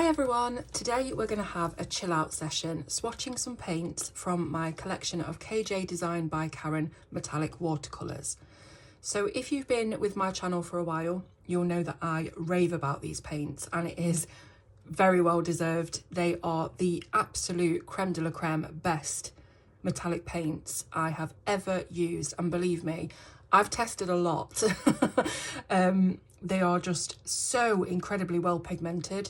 everyone, today we're going to have a chill out session swatching some paints from my collection of KJDesignbyKaren metallic watercolours. So if you've been with my channel for a while, you'll know that I rave about these paints and it is very well deserved. They are the absolute creme de la creme best metallic paints I have ever used, and believe me, I've tested a lot. They are just so incredibly well pigmented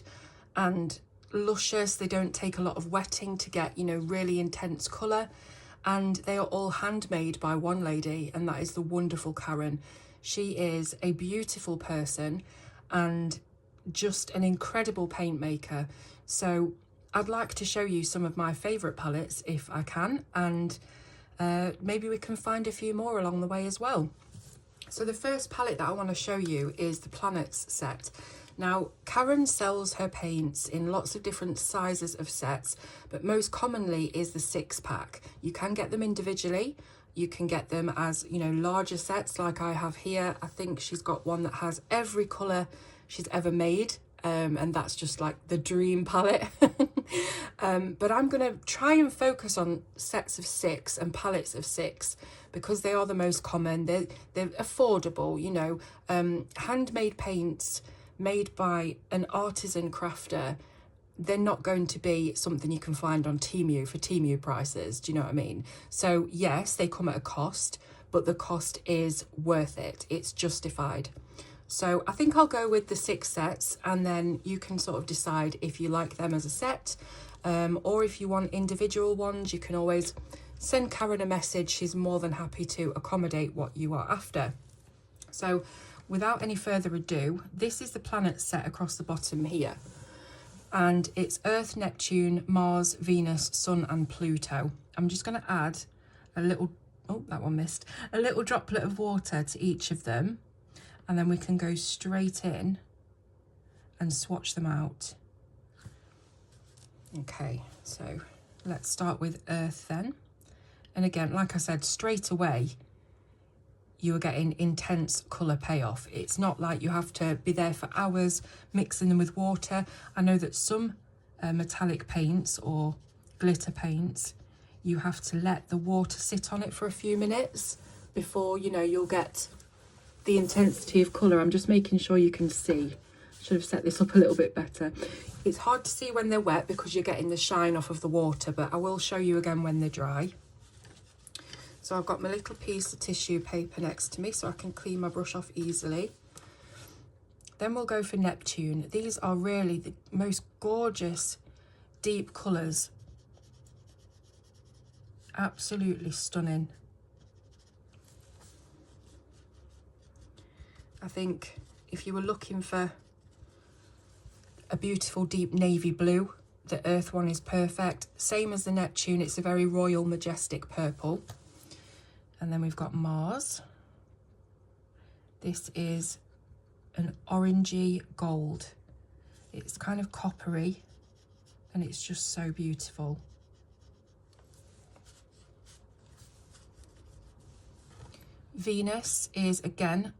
and luscious. They don't take a lot of wetting to get, you know, really intense colour, and they are all handmade by one lady, and that is the wonderful Karen. She is a beautiful person and just an incredible paint maker. So I'd like to show you some of my favourite palettes if I can, and maybe we can find a few more along the way as well. So the first palette that I want to show you is the Planets set. Now, Karen sells her paints in lots of different sizes of sets, but most commonly is the 6-pack. You can get them individually. You can get them as, you know, larger sets like I have here. I think she's got one that has every colour she's ever made, and that's just like the dream palette. But I'm going to try and focus on sets of 6 and palettes of 6 because they are the most common. They're affordable, you know, handmade paints made by an artisan crafter. They're not going to be something you can find on Temu for Temu prices. Do you know what I mean? So yes, they come at a cost, but the cost is worth it. It's justified. So I think I'll go with the 6 sets, and then you can sort of decide if you like them as a set, or if you want individual ones, you can always send Karen a message. She's more than happy to accommodate what you are after. So without any further ado, this is the planet set across the bottom here. And it's Earth, Neptune, Mars, Venus, Sun and Pluto. I'm just going to add a little, oh, that one missed, a little droplet of water to each of them. And then we can go straight in and swatch them out. Okay, so let's start with Earth then. And again, like I said, straight away, you are getting intense colour payoff. It's not like you have to be there for hours mixing them with water. I know that some metallic paints or glitter paints, you have to let the water sit on it for a few minutes before, you know, you'll get the intensity of colour. I'm just making sure you can see. Should have set this up a little bit better. It's hard to see when they're wet because you're getting the shine off of the water, but I will show you again when they're dry. So I've got my little piece of tissue paper next to me so I can clean my brush off easily. Then we'll go for Neptune. These are really the most gorgeous deep colours. Absolutely stunning. I think if you were looking for a beautiful deep navy blue, the Earth one is perfect. Same as the Neptune, it's a very royal, majestic purple. And then we've got Mars. This is an orangey gold. It's kind of coppery and it's just so beautiful. Venus is again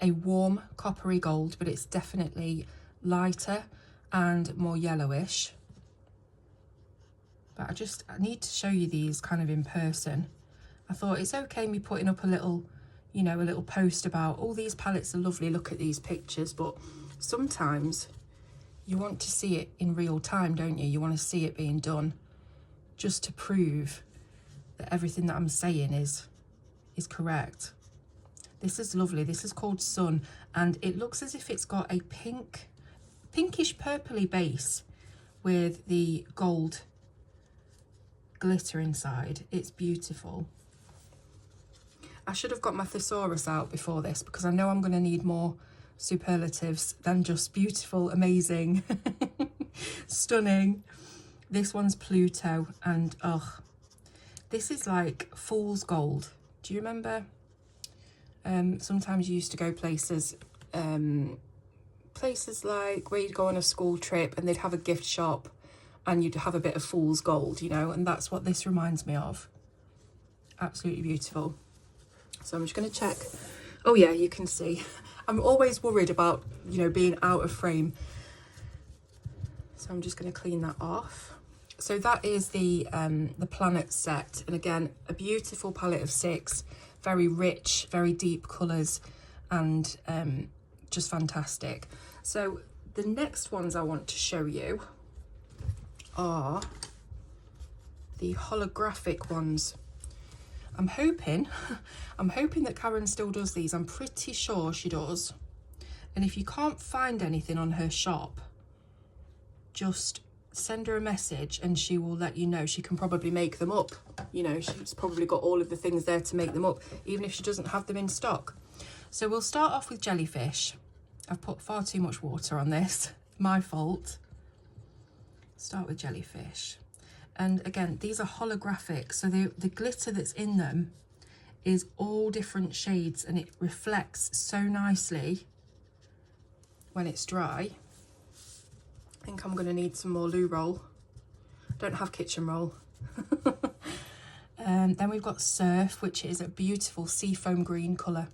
a warm coppery gold, but it's definitely lighter and more yellowish. But I need to show you these kind of in person. I thought it's okay me putting up a little, you know, a little post about, oh, these palettes are lovely, look at these pictures, but sometimes you want to see it in real time, don't you? You want to see it being done just to prove that everything that I'm saying is correct. This is lovely. This is called Sun, and it looks as if it's got a pinkish purpley base with the gold glitter inside. It's beautiful. I should have got my thesaurus out before this because I know I'm going to need more superlatives than just beautiful, amazing, stunning. This one's Pluto, and this is like fool's gold. Do you remember? Sometimes you used to go places like where you'd go on a school trip and they'd have a gift shop and you'd have a bit of fool's gold, you know, and that's what this reminds me of. Absolutely beautiful. So I'm just going to check. Oh yeah, you can see. I'm always worried about, you know, being out of frame. So I'm just going to clean that off. So that is the planet set, and again, a beautiful palette of 6, very rich, very deep colours, and just fantastic. So the next ones I want to show you are the holographic ones. I'm hoping that Karen still does these. I'm pretty sure she does. And if you can't find anything on her shop, just send her a message and she will let you know. She can probably make them up. You know, she's probably got all of the things there to make them up, even if she doesn't have them in stock. So we'll start off with jellyfish. I've put far too much water on this, my fault. Start with jellyfish. And again, these are holographic, so the glitter that's in them is all different shades, and it reflects so nicely when it's dry. I think I'm going to need some more loo roll. Don't have kitchen roll. Then we've got Surf, which is a beautiful seafoam green colour.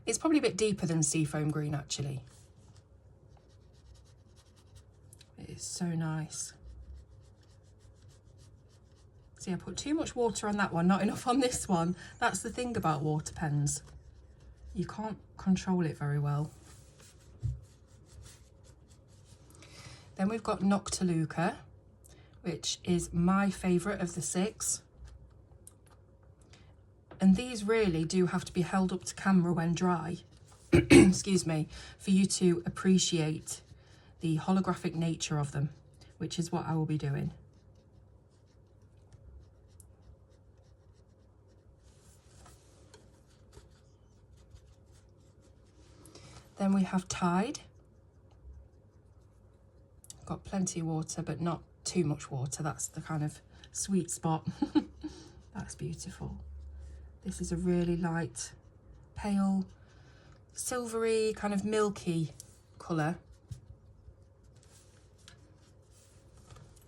It's probably a bit deeper than seafoam green, actually. It is so nice. See, I put too much water on that one, not enough on this one. That's the thing about water pens. You can't control it very well. Then we've got Noctiluca, which is my favourite of the 6. And these really do have to be held up to camera when dry, excuse me, for you to appreciate the holographic nature of them, which is what I will be doing. Then we have Tide. Got plenty of water, but not too much water. That's the kind of sweet spot. That's beautiful. This is a really light, pale, silvery, kind of milky colour.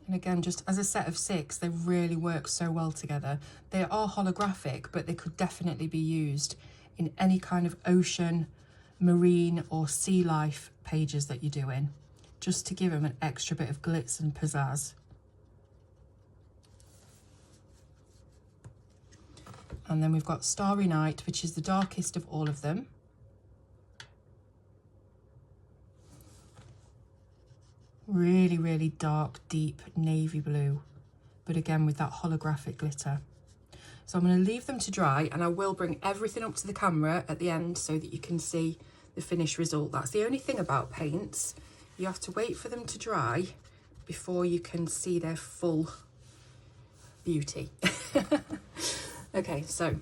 And again, just as a set of 6, they really work so well together. They are holographic, but they could definitely be used in any kind of ocean, marine or sea life pages that you're doing, just to give them an extra bit of glitz and pizzazz. And then we've got Starry Night, which is the darkest of all of them. Really, really dark, deep navy blue, but again with that holographic glitter. So I'm going to leave them to dry, and I will bring everything up to the camera at the end so that you can see the finished result. That's the only thing about paints. You have to wait for them to dry before you can see their full beauty. Okay, so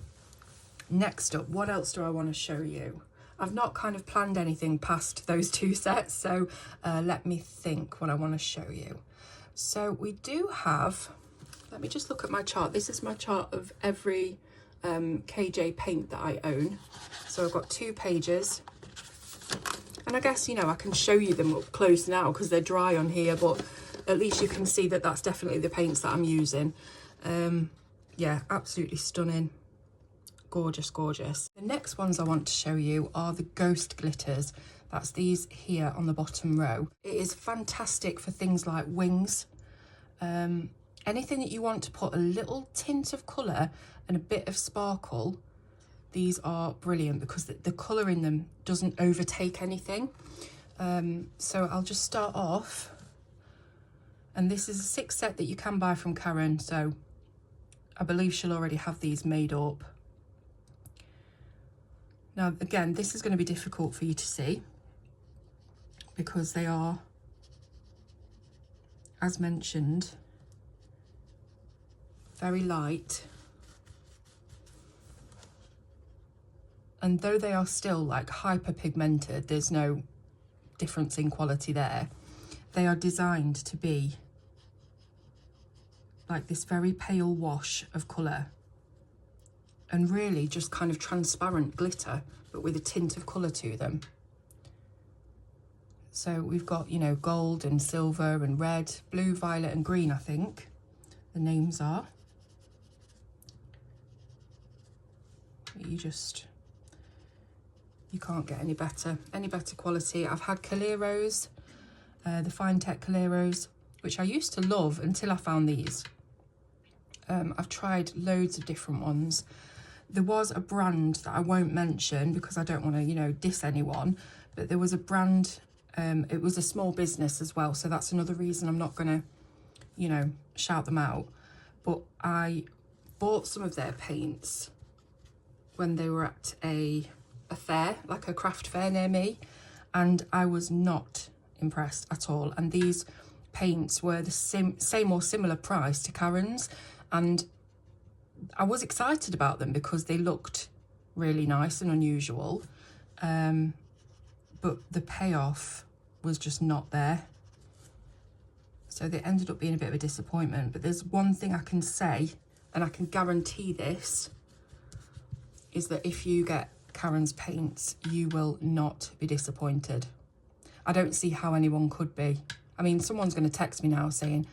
next up, what else do I want to show you? I've not kind of planned anything past those 2 sets, so let me think what I want to show you. So we do have, let me just look at my chart. This is my chart of every KJ paint that I own. So I've got 2 pages. And I guess, you know, I can show you them up close now because they're dry on here, but at least you can see that that's definitely the paints that I'm using. Yeah, absolutely stunning. Gorgeous, gorgeous. The next ones I want to show you are the Ghost Glitters. That's these here on the bottom row. It is fantastic for things like wings. Anything that you want to put a little tint of colour and a bit of sparkle, these are brilliant because the colour in them doesn't overtake anything. So I'll just start off. And this is a 6 set that you can buy from Karen, so I believe she'll already have these made up. Now, again, this is going to be difficult for you to see because they are, as mentioned, very light. And though they are still like hyper pigmented, there's no difference in quality there. They are designed to be like this very pale wash of colour and really just kind of transparent glitter, but with a tint of colour to them. So we've got, you know, gold and silver and red, blue, violet and green, I think the names are. You can't get any better quality. I've had Caleros, the Fine Tech Caleros, which I used to love until I found these. I've tried loads of different ones. There was a brand that I won't mention because I don't want to, you know, diss anyone, but there was a brand, it was a small business as well, so that's another reason I'm not going to, you know, shout them out. But I bought some of their paints when they were at a fair, like a craft fair near me, and I was not impressed at all. And these paints were the same or similar price to Karen's, and I was excited about them because they looked really nice and unusual, but the payoff was just not there. So they ended up being a bit of a disappointment. But there's one thing I can say, and I can guarantee this, is that if you get Karen's paints, you will not be disappointed. I don't see how anyone could be. I mean, someone's going to text me now saying,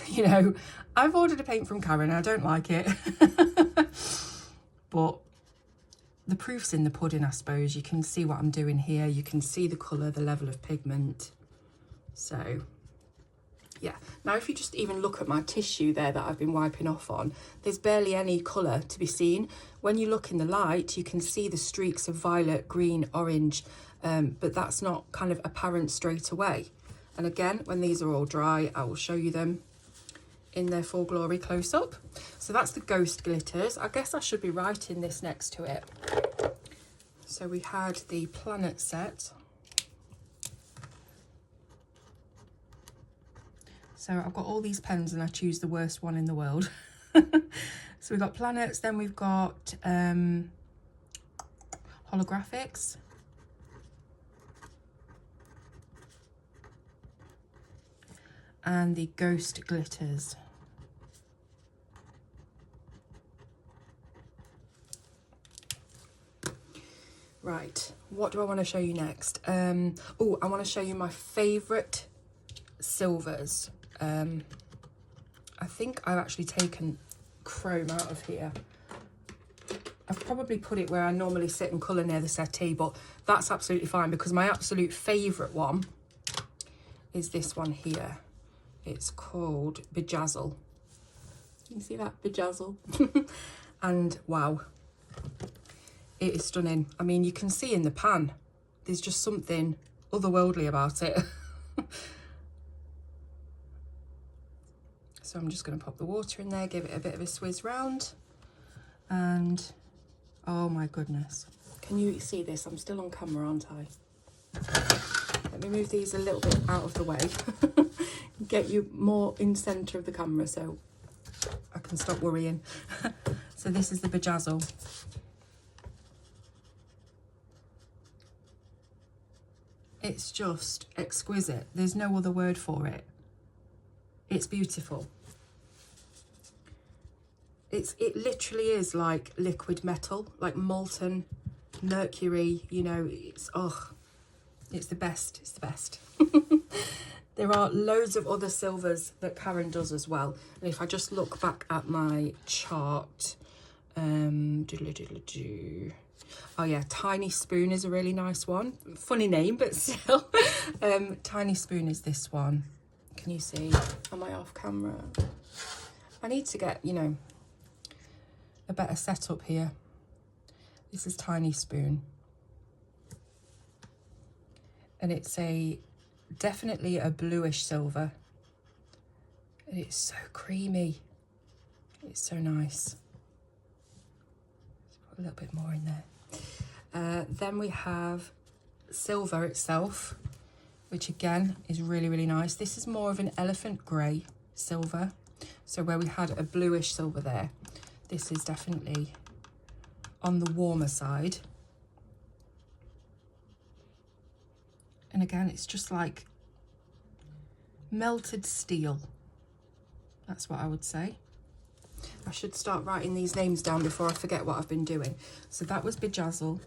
you know, I've ordered a paint from Karen, I don't like it. But the proof's in the pudding, I suppose. You can see what I'm doing here. You can see the colour, the level of pigment. So, yeah. Now, if you just even look at my tissue there that I've been wiping off on, there's barely any colour to be seen. When you look in the light, you can see the streaks of violet, green, orange, but that's not kind of apparent straight away. And again, when these are all dry, I will show you them in their full glory close up. So that's the Ghost Glitters. I guess I should be writing this next to it. So we had the Planet set. So I've got all these pens and I choose the worst one in the world. So we've got planets, then we've got holographics. And the Ghost Glitters. Right, what do I want to show you next? Oh, I want to show you my favourite silvers. I think I've actually taken chrome out of here. I've probably put it where I normally sit and colour near the settee, but that's absolutely fine because my absolute favourite one is this one here. It's called Bejazzle. You see that? Bejazzle. And wow, it is stunning. I mean, you can see in the pan, there's just something otherworldly about it. So I'm just going to pop the water in there, give it a bit of a swizz round. And oh my goodness. Can you see this? I'm still on camera, aren't I? Let me move these a little bit out of the way. Get you more in centre of the camera so I can stop worrying. So this is the Bejazzle. It's just exquisite. There's no other word for it. It's beautiful. It literally is like liquid metal, like molten mercury, you know, it's the best, it's the best. There are loads of other silvers that Karen does as well. And if I just look back at my chart, oh yeah, Tiny Spoon is a really nice one. Funny name, but still. Tiny Spoon is this one. Can you see? Am I off camera? I need to get, you know, a better setup here. This is Tiny Spoon. And it's definitely a bluish silver. And it's so creamy. It's so nice. Let's put a little bit more in there. Then we have silver itself, which again is really, really nice. This is more of an elephant grey silver. So where we had a bluish silver there, this is definitely on the warmer side. And again, it's just like melted steel. That's what I would say. I should start writing these names down before I forget what I've been doing. So that was Bejazzle.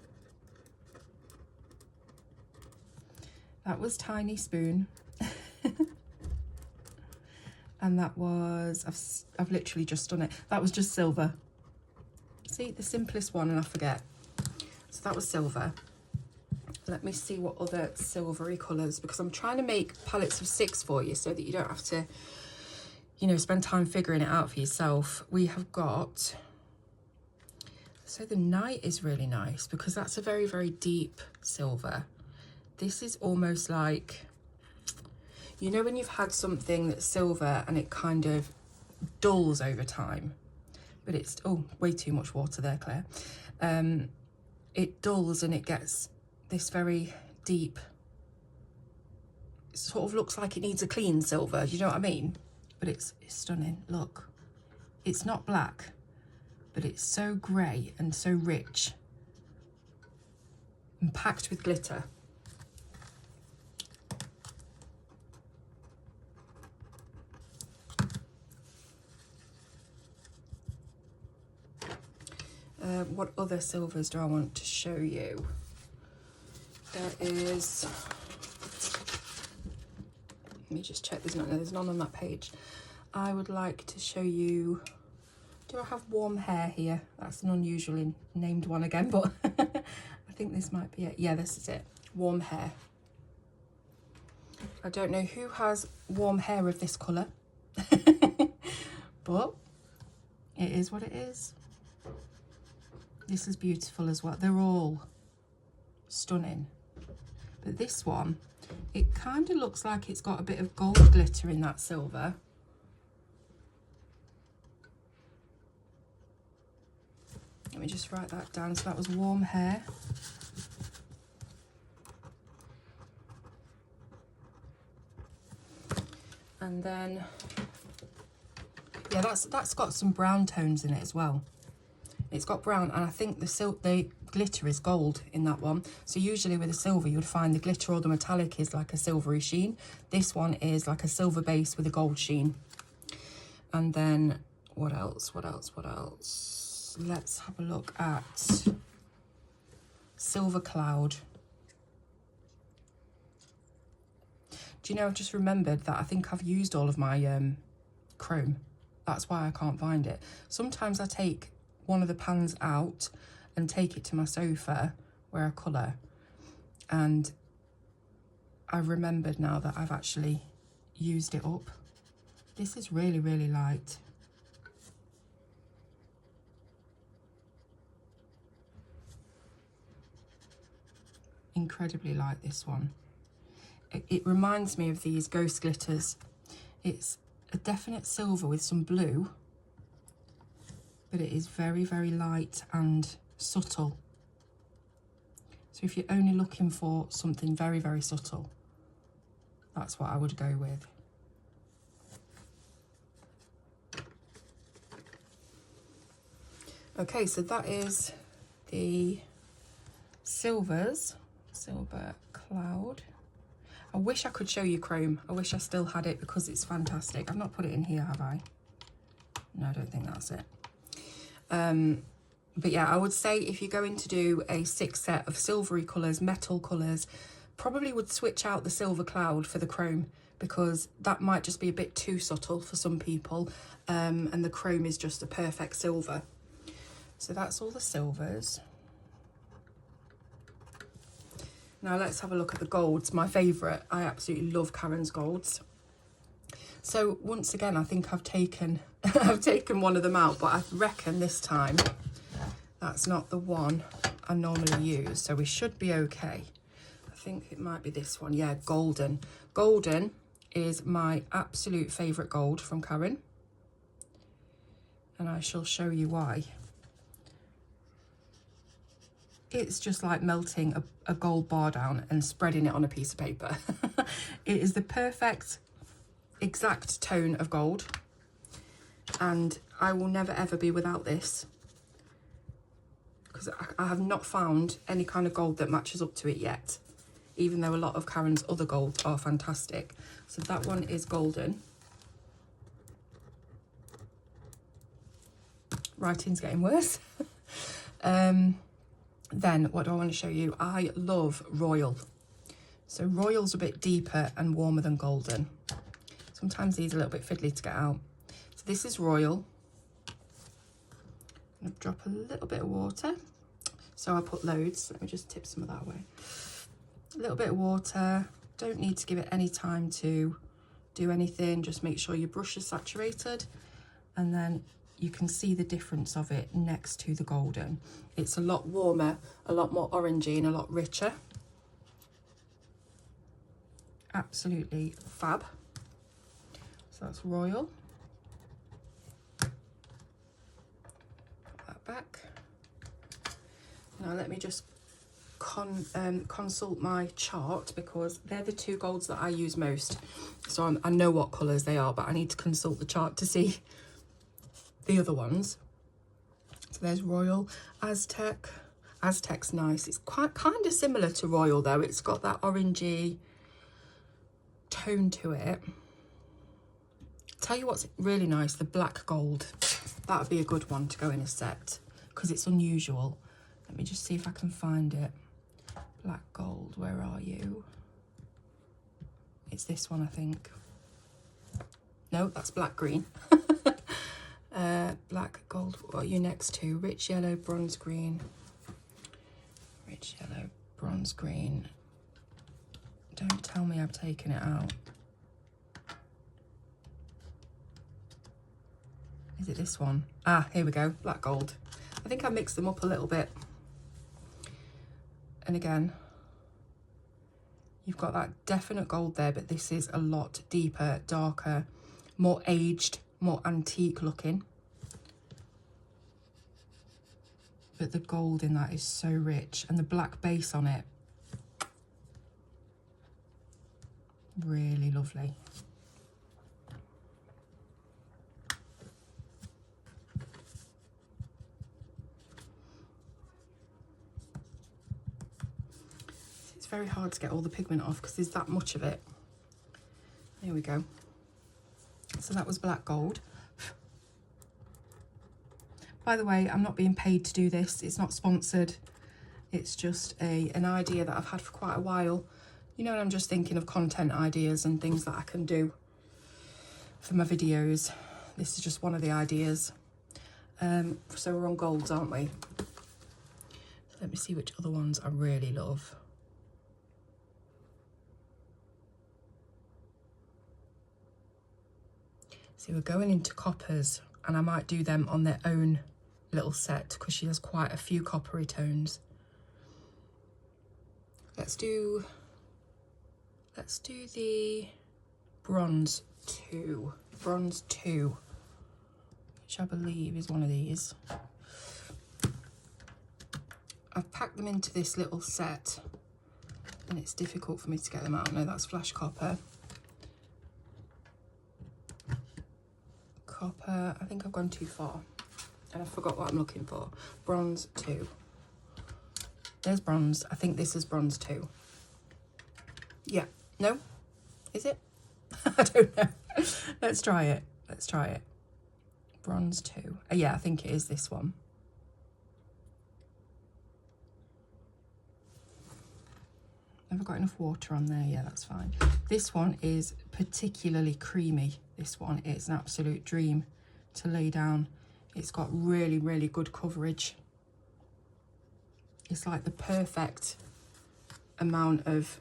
That was Tiny Spoon. And that was, I've literally just done it. That was just silver. See, the simplest one and I forget. So that was silver. Let me see what other silvery colours, because I'm trying to make palettes of 6 for you so that you don't have to, you know, spend time figuring it out for yourself. We have got, so the Night is really nice because that's a very, very deep silver. This is almost like, you know, when you've had something that's silver and it kind of dulls over time, but it's, oh, way too much water there, Claire. It dulls and it gets this very deep, sort of looks like it needs a clean silver, you know what I mean? But it's stunning. Look, it's not black, but it's so grey and so rich and packed with glitter. What other silvers do I want to show you? There is, let me just check, there's none on that page. I would like to show you, do I have Warm Hair here? That's an unusually named one again, but I think this might be it. Yeah, this is it, Warm Hair. I don't know who has warm hair of this colour, but it is what it is. This is beautiful as well. They're all stunning. But this one, it kind of looks like it's got a bit of gold glitter in that silver. Let me just write that down. So that was Warm Hair. And then, yeah, that's got some brown tones in it as well. It's got brown, and I think the glitter is gold in that one. So usually with a silver, you would find the glitter or the metallic is like a silvery sheen. This one is like a silver base with a gold sheen. And then what else? Let's have a look at Silver Cloud. Do you know, I've just remembered that I think I've used all of my chrome. That's why I can't find it. Sometimes I take one of the pans out and take it to my sofa where I colour, and I remembered now that I've actually used it up. This is really, really light. Incredibly light, this one. It reminds me of these Ghost Glitters. It's a definite silver with some blue, but it is very, very light and subtle. So if you're only looking for something very, very subtle, that's what I would go with. Okay, so that is the silvers, Silver Cloud. I wish I could show you chrome. I wish I still had it because it's fantastic. I've not put it in here, have I? No, I don't think that's it. But yeah, I would say if you're going to do a 6 set of silvery colours, metal colours, probably would switch out the Silver Cloud for the chrome, because that might just be a bit too subtle for some people, and the chrome is just a perfect silver. So that's all the silvers. Now let's have a look at the golds, my favourite. I absolutely love Karen's golds. So once again, I think I've taken one of them out, but I reckon this time that's not the one I normally use, so we should be okay. I think it might be this one. Yeah, Golden. Golden is my absolute favourite gold from Karen, and I shall show you why. It's just like melting a gold bar down and spreading it on a piece of paper. It is the perfect exact tone of gold, and I will never ever be without this, because I have not found any kind of gold that matches up to it yet, even though a lot of Karen's other golds are fantastic. So that one is Golden. Writing's getting worse. Then what do I want to show you? I love Royal. So Royal's a bit deeper and warmer than Golden. Sometimes these are a little bit fiddly to get out. So this is Royal. I'm going to drop a little bit of water. So I put loads. Let me just tip some of that away. A little bit of water. Don't need to give it any time to do anything. Just make sure your brush is saturated, and then you can see the difference of it next to the golden. It's a lot warmer, a lot more orangey and a lot richer. Absolutely fab. So that's Royal. Put that back. Now let me just consult my chart, because they're the two golds that I use most. So I know what colours they are, but I need to consult the chart to see the other ones. So there's Royal, Aztec. Aztec's nice. It's quite kind of similar to Royal though. It's got that orangey tone to it. Tell you what's really nice, the black gold. That would be a good one to go in a set because it's unusual. Let me just see if I can find it. Black gold, where are you? It's this one, I think. No, that's black green. Black gold, what are you next to? Rich yellow, bronze green. Rich yellow, bronze green. Don't tell me I've taken it out. Is it this one? Ah, here we go, black gold. I think I mixed them up a little bit. And again, you've got that definite gold there, but this is a lot deeper, darker, more aged, more antique looking. But the gold in that is so rich, and the black base on it, really lovely. It's very hard to get all the pigment off because there's that much of it. There we go. So that was black gold. By the way, I'm not being paid to do this. It's not sponsored. It's just an idea that I've had for quite a while. You know, and I'm just thinking of content ideas and things that I can do for my videos. This is just one of the ideas. So we're on golds, aren't we? So let me see which other ones I really love. So we're going into coppers, and I might do them on their own little set because she has quite a few coppery tones. Let's do the bronze 2, which I believe is one of these. I've packed them into this little set and it's difficult for me to get them out. No, that's flash copper. Copper, I think I've gone too far and I forgot what I'm looking for. Bronze 2. There's bronze. I think this is bronze 2. Yeah. No? Is it? I don't know. Let's try it. Let's try it. Bronze 2. Yeah, I think it is this one. Never got enough water on there. Yeah, that's fine. This one is particularly creamy. This one is an absolute dream to lay down. It's got really, really good coverage. It's like the perfect amount of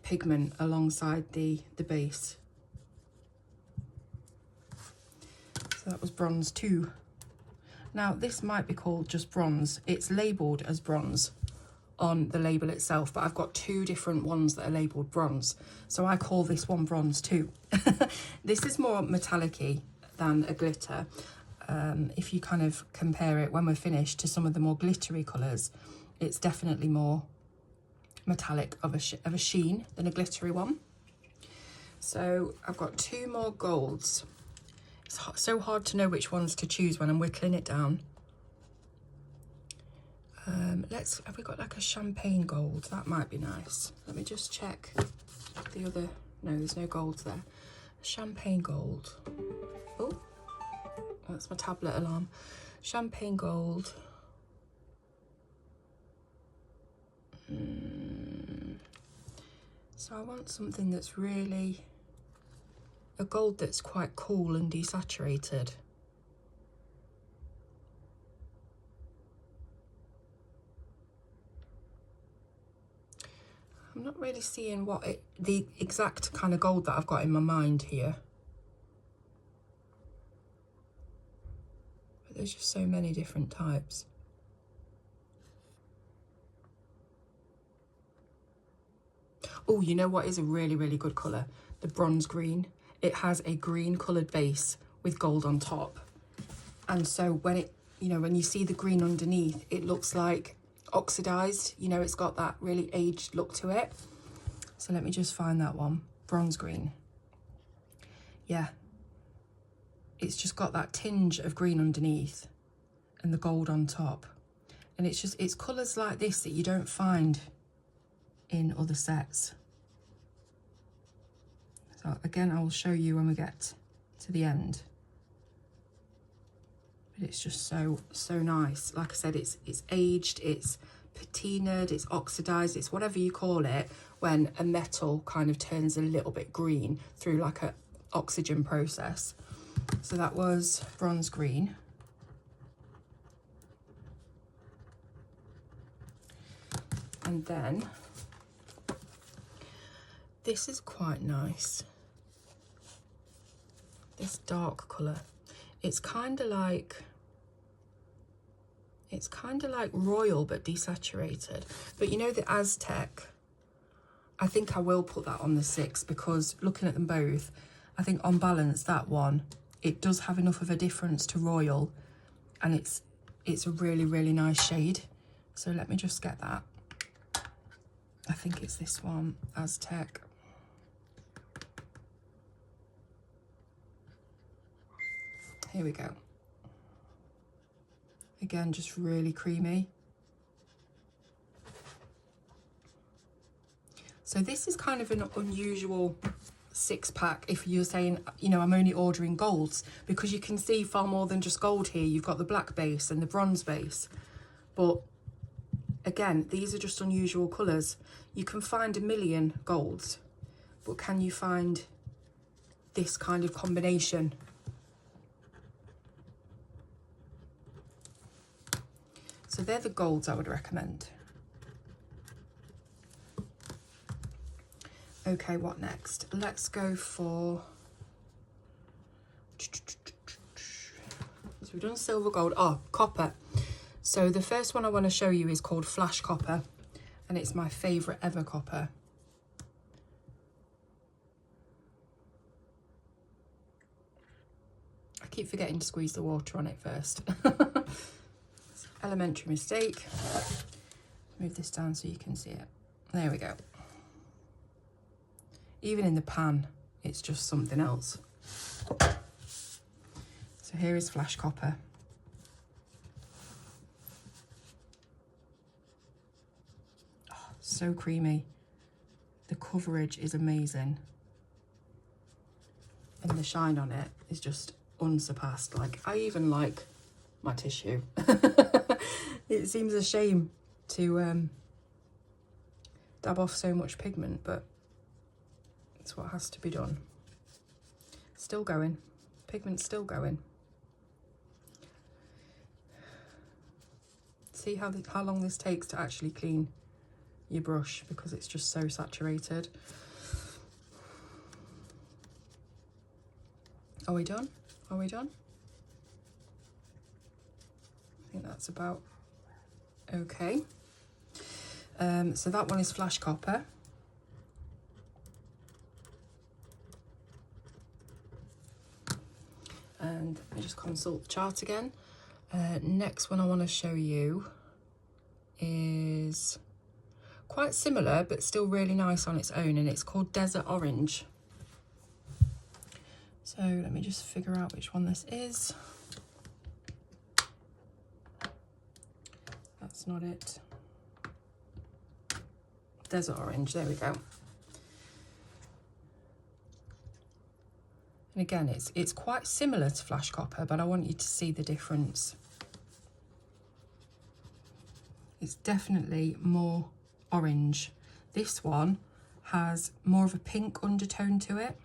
pigment alongside the base. So that was bronze 2. Now this might be called just bronze. It's labelled as bronze on the label itself, but I've got 2 different ones that are labelled bronze. So I call this one bronze 2. This is more metallic-y than a glitter. If you kind of compare it when we're finished to some of the more glittery colours, it's definitely more metallic of a sheen than a glittery one. So I've got 2 more golds. It's so hard to know which ones to choose when I'm whittling it down. Have we got like a champagne gold? That might be nice. Let me just check the other. No, there's no golds there. Champagne gold. Oh, that's my tablet alarm. Champagne gold. So I want something that's really a gold that's quite cool and desaturated. I'm not really seeing the exact kind of gold that I've got in my mind here. But there's just so many different types. Oh, you know what is a really, really good colour? The bronze green. It has a green coloured base with gold on top. And so when it, you know, when you see the green underneath, it looks like oxidized. You know, it's got that really aged look to it. So let me just find that one. Bronze green. Yeah. It's just got that tinge of green underneath and the gold on top. And it's colours like this that you don't find in other sets. So again, I will show you when we get to the end. But it's just so nice. Like I said, it's aged, it's patinaed, it's oxidized, it's whatever you call it when a metal kind of turns a little bit green through like a oxygen process. So that was bronze green. And then this is quite nice. This dark colour. It's kind of like royal but desaturated. But you know the Aztec, I think I will put that on the 6 because looking at them both, I think on balance that one, it does have enough of a difference to royal, and it's a really, really nice shade. So let me just get that. I think it's this one, Aztec. Here we go. Again, just really creamy. So this is kind of an unusual 6-pack if you're saying, you know, I'm only ordering golds, because you can see far more than just gold here. You've got the black base and the bronze base. But again, these are just unusual colours. You can find a million golds, but can you find this kind of combination? So they're the golds I would recommend. Okay, what next? Let's go for... So we've done silver, gold. Oh, copper. So the first one I want to show you is called Flash Copper, and it's my favourite ever copper. I keep forgetting to squeeze the water on it first. Elementary mistake. Move this down so you can see it. There we go. Even in the pan, it's just something else. So here is Flash Copper. Oh, so creamy. The coverage is amazing. And the shine on it is just unsurpassed. Like, I even like my tissue. It seems a shame to dab off so much pigment, but it's what has to be done. Still going. Pigment's still going. See how long this takes to actually clean your brush, because it's just so saturated. Are we done? Are we done? I think that's about okay. So that one is Flash Copper. And I just consult the chart again. Next one I want to show you is quite similar but still really nice on its own, and it's called Desert Orange. So let me just figure out which one this is. That's not it. Desert Orange, there we go. And again, it's quite similar to Flash Copper, but I want you to see the difference. It's definitely more orange. This one has more of a pink undertone to it.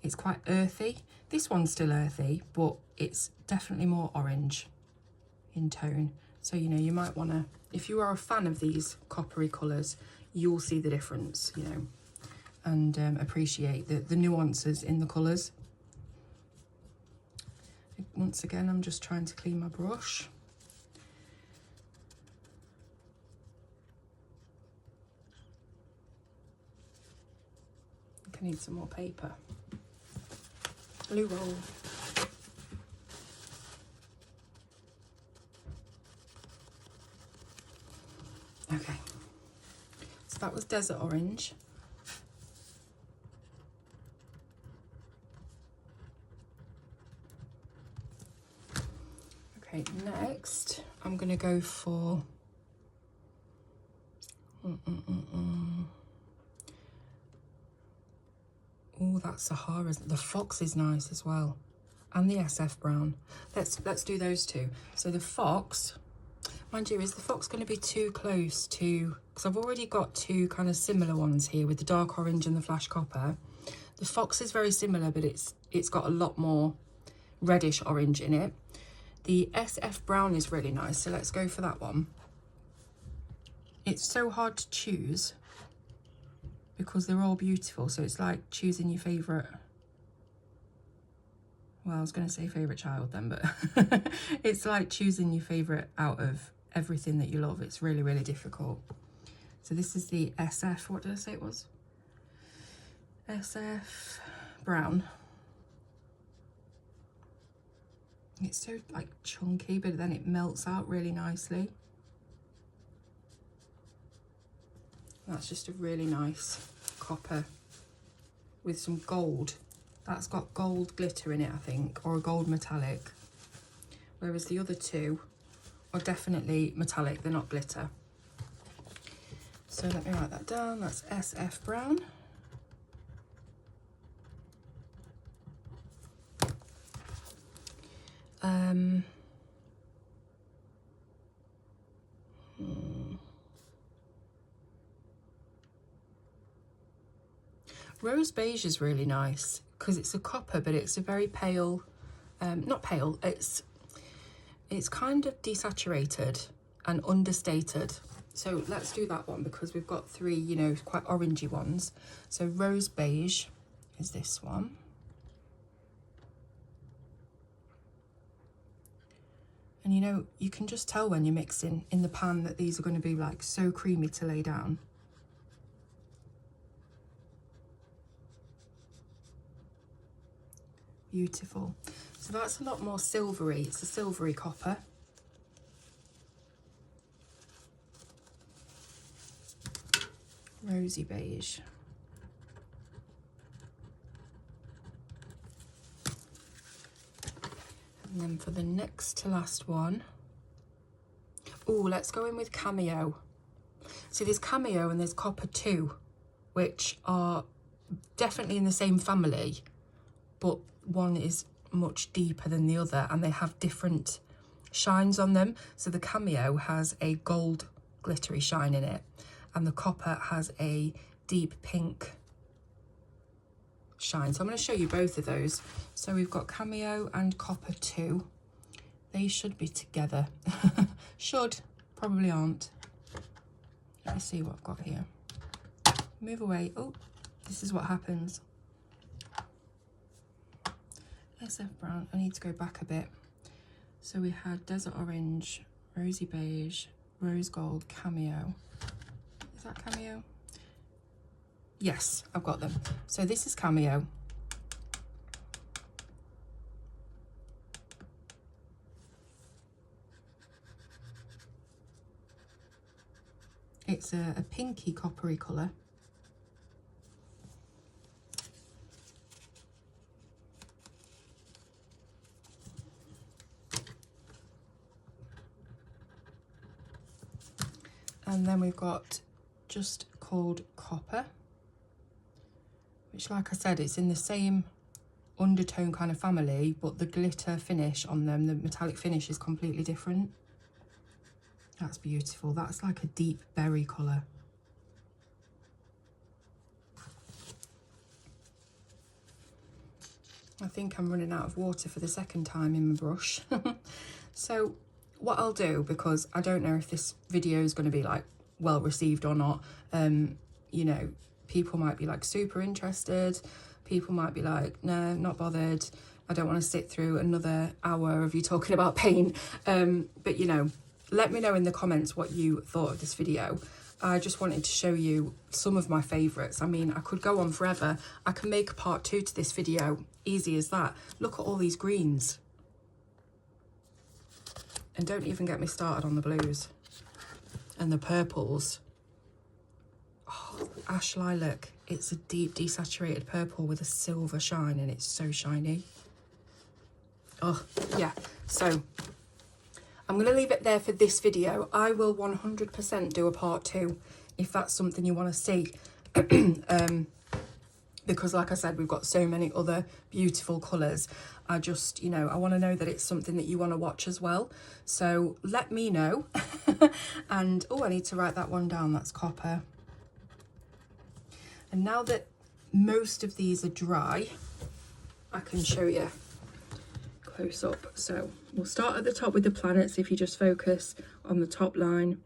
It's quite earthy. This one's still earthy, but it's definitely more orange in tone. So, you know, you might want to, if you are a fan of these coppery colours, you'll see the difference, you know, and appreciate the nuances in the colours. Once again, I'm just trying to clean my brush. I need some more paper. Glue roll. Okay, so that was Desert Orange. Okay, next I'm gonna go for oh, that Sahara. The Fox is nice as well, and the SF Brown. Let's do those two. So the Fox, mind you, is the Fox going to be too close to, because I've already got two kind of similar ones here with the dark orange and the flash copper. The Fox is very similar, but it's got a lot more reddish orange in it. The SF Brown is really nice, so let's go for that one. It's so hard to choose because they're all beautiful, so it's like choosing your favourite, well, I was going to say favourite child then, but it's like choosing your favourite out of everything that you love. It's really, really difficult. So this is the SF, what did I say it was? SF Brown. It's so like chunky, but then it melts out really nicely. That's just a really nice copper with some gold. That's got gold glitter in it, I think, or a gold metallic. Whereas the other two are definitely metallic, they're not glitter. So let me write that down. That's SF Brown. Rose Beige is really nice because it's a copper, but it's a very pale, not pale, it's kind of desaturated and understated. So let's do that one because we've got three, you know, quite orangey ones. So Rose Beige is this one. And you know, you can just tell when you're mixing in the pan that these are going to be like so creamy to lay down. Beautiful. So that's a lot more silvery. It's a silvery copper. Rosy Beige. And then for the next to last one, oh, let's go in with Cameo. See, there's Cameo and there's Copper too, which are definitely in the same family, but one is much deeper than the other and they have different shines on them. So the Cameo has a gold glittery shine in it and the Copper has a deep pink shine. So I'm going to show you both of those. So we've got Cameo and Copper 2. They should be together. Should, probably aren't. Let me see what I've got here. Move away. Oh, this is what happens. SF Brown, I need to go back a bit. So we had Desert Orange, Rosy Beige, Rose Gold, Cameo. Is that Cameo? Yes, I've got them. So this is Cameo. It's a pinky coppery colour. And then we've got just called Copper, which, like I said, it's in the same undertone kind of family, but the glitter finish on them, the metallic finish, is completely different. That's beautiful. That's like a deep berry colour. I think I'm running out of water for the second time in my brush. So what I'll do, because I don't know if this video is going to be like well received or not. You know, people might be like super interested, people might be like, no, not bothered, I don't want to sit through another hour of you talking about paint. But you know, let me know in the comments what you thought of this video. I just wanted to show you some of my favourites. I mean, I could go on forever. I can make a part 2 to this video, easy as that. Look at all these greens. And don't even get me started on the blues and the purples. Oh, ash lilac. It's a deep desaturated purple with a silver shine, and it's so shiny. Oh, yeah. So I'm going to leave it there for this video. I will 100% do a part 2 if that's something you want to see. Because like I said, we've got so many other beautiful colours. I just, you know, I want to know that it's something that you want to watch as well. So let me know. And, oh, I need to write that one down. That's copper. And now that most of these are dry, I can show you close up. So we'll start at the top with the planets. If you just focus on the top line,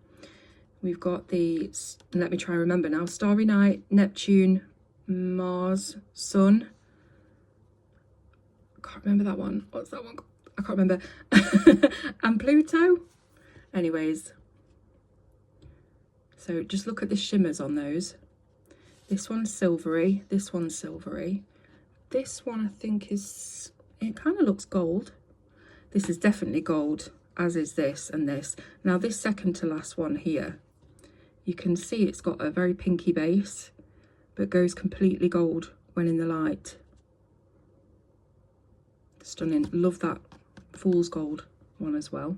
we've got the, let me try and remember now, Starry Night, Neptune, Mars, Sun. I can't remember that one. What's that one? I can't remember. And Pluto. Anyways, so just look at the shimmers on those. This one's silvery, this one's silvery. This one I think is, it kind of looks gold. This is definitely gold, as is this and this. Now this second to last one here, you can see it's got a very pinky base, but goes completely gold when in the light. Stunning. Love that fool's gold one as well.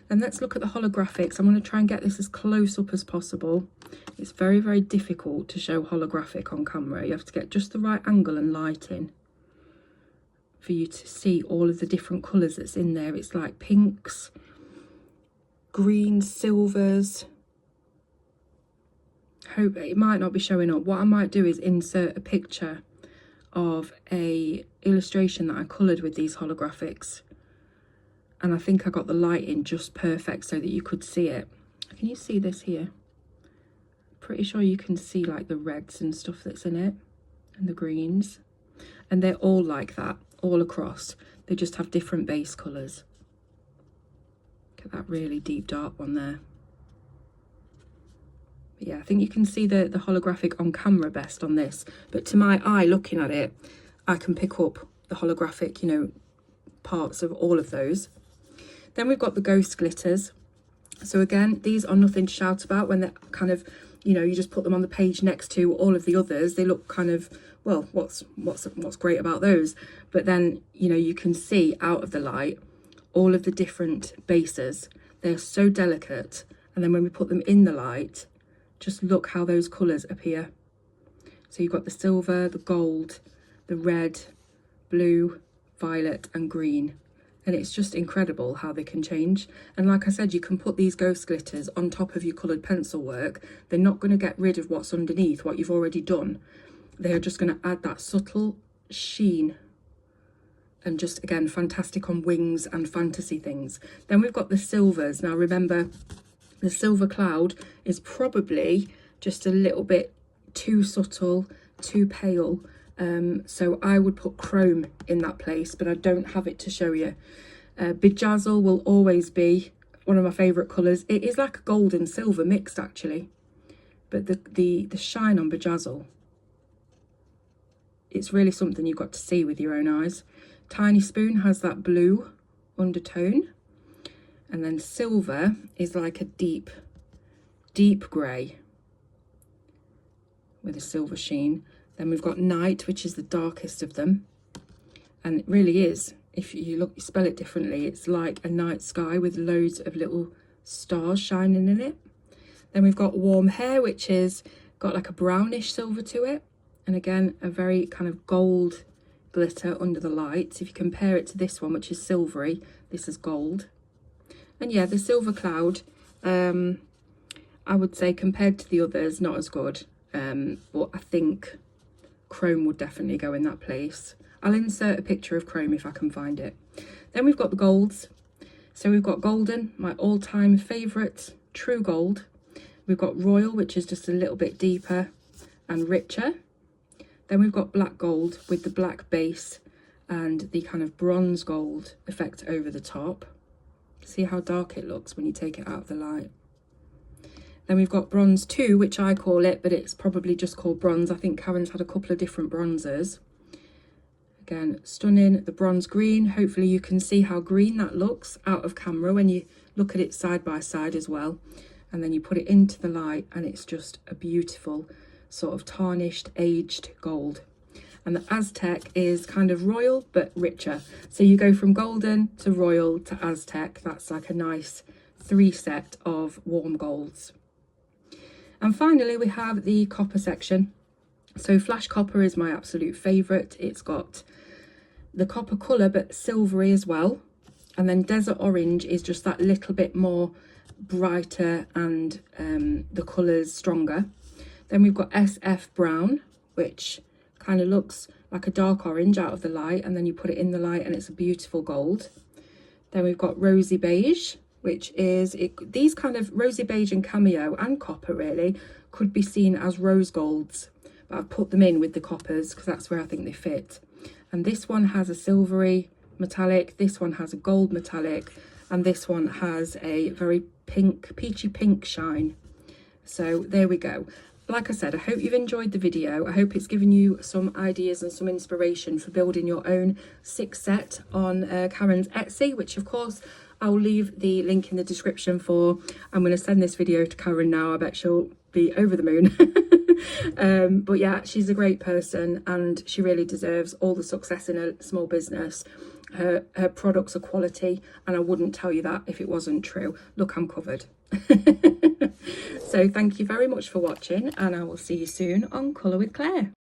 And let's look at the holographics. I'm going to try and get this as close up as possible. It's very, very difficult to show holographic on camera. You have to get just the right angle and lighting for you to see all of the different colours that's in there. It's like pinks, greens, silvers. Hope it might not be showing up. What I might do is insert a picture of a illustration that I coloured with these holographics. And I think I got the lighting just perfect so that you could see it. Can you see this here? Pretty sure you can see like the reds and stuff that's in it, and the greens. And they're all like that, all across. They just have different base colours. Look at that really deep dark one there. But yeah, I think you can see the holographic on camera best on this. But to my eye, looking at it, I can pick up the holographic, you know, parts of all of those. Then we've got the ghost glitters. So again, these are nothing to shout about when they're kind of, you know, you just put them on the page next to all of the others. They look kind of, well, what's great about those? But then, you know, you can see out of the light all of the different bases. They're so delicate. And then when we put them in the light, just look how those colours appear. So you've got the silver, the gold, the red, blue, violet and green. And it's just incredible how they can change. And like I said, you can put these ghost glitters on top of your coloured pencil work. They're not going to get rid of what's underneath, what you've already done. They're just going to add that subtle sheen. And just, again, fantastic on wings and fantasy things. Then we've got the silvers. Now remember, the silver cloud is probably just a little bit too subtle, too pale. So I would put chrome in that place, but I don't have it to show you. Bedazzle will always be one of my favourite colours. It is like a gold and silver mixed actually, but the shine on Bedazzle, it's really something you've got to see with your own eyes. Tiny Spoon has that blue undertone, and then silver is like a deep grey with a silver sheen. Then we've got Night, which is the darkest of them. And it really is, if you spell it differently, it's like a night sky with loads of little stars shining in it. Then we've got Warm Hair, which is got like a brownish silver to it. And again, a very kind of gold glitter under the lights. If you compare it to this one, which is silvery, this is gold. And yeah, the silver cloud, I would say compared to the others, not as good. But I think chrome would definitely go in that place. I'll insert a picture of chrome if I can find it. Then we've got the golds. So we've got golden, my all-time favourite, true gold. We've got Royal, which is just a little bit deeper and richer. Then we've got Black Gold with the black base and the kind of bronze gold effect over the top. See how dark it looks when you take it out of the light. Then we've got Bronze 2, which I call it, but it's probably just called bronze. I think Karen's had a couple of different bronzes. Again, stunning. The bronze green. Hopefully you can see how green that looks out of camera when you look at it side by side as well. And then you put it into the light and it's just a beautiful sort of tarnished, aged gold. And the Aztec is kind of royal but richer. So you go from golden to royal to Aztec. That's like a nice 3 set of warm golds. And finally, we have the copper section. So Flash Copper is my absolute favourite. It's got the copper colour, but silvery as well. And then Desert Orange is just that little bit more brighter and the colours stronger. Then we've got SF Brown, which kind of looks like a dark orange out of the light. And then you put it in the light and it's a beautiful gold. Then we've got Rosy Beige, which is, these kind of Rosy Beige and Cameo and Copper really could be seen as rose golds, but I've put them in with the coppers because that's where I think they fit. And this one has a silvery metallic, this one has a gold metallic, and this one has a very pink, peachy pink shine. So there we go. Like I said, I hope you've enjoyed the video. I hope it's given you some ideas and some inspiration for building your own 6 set on Karen's Etsy, which of course I'll leave the link in the description for. I'm going to send this video to Karen now. I bet she'll be over the moon. But yeah, she's a great person and she really deserves all the success in a small business. Her products are quality and I wouldn't tell you that if it wasn't true. Look, I'm covered. So thank you very much for watching and I will see you soon on Colour with Claire.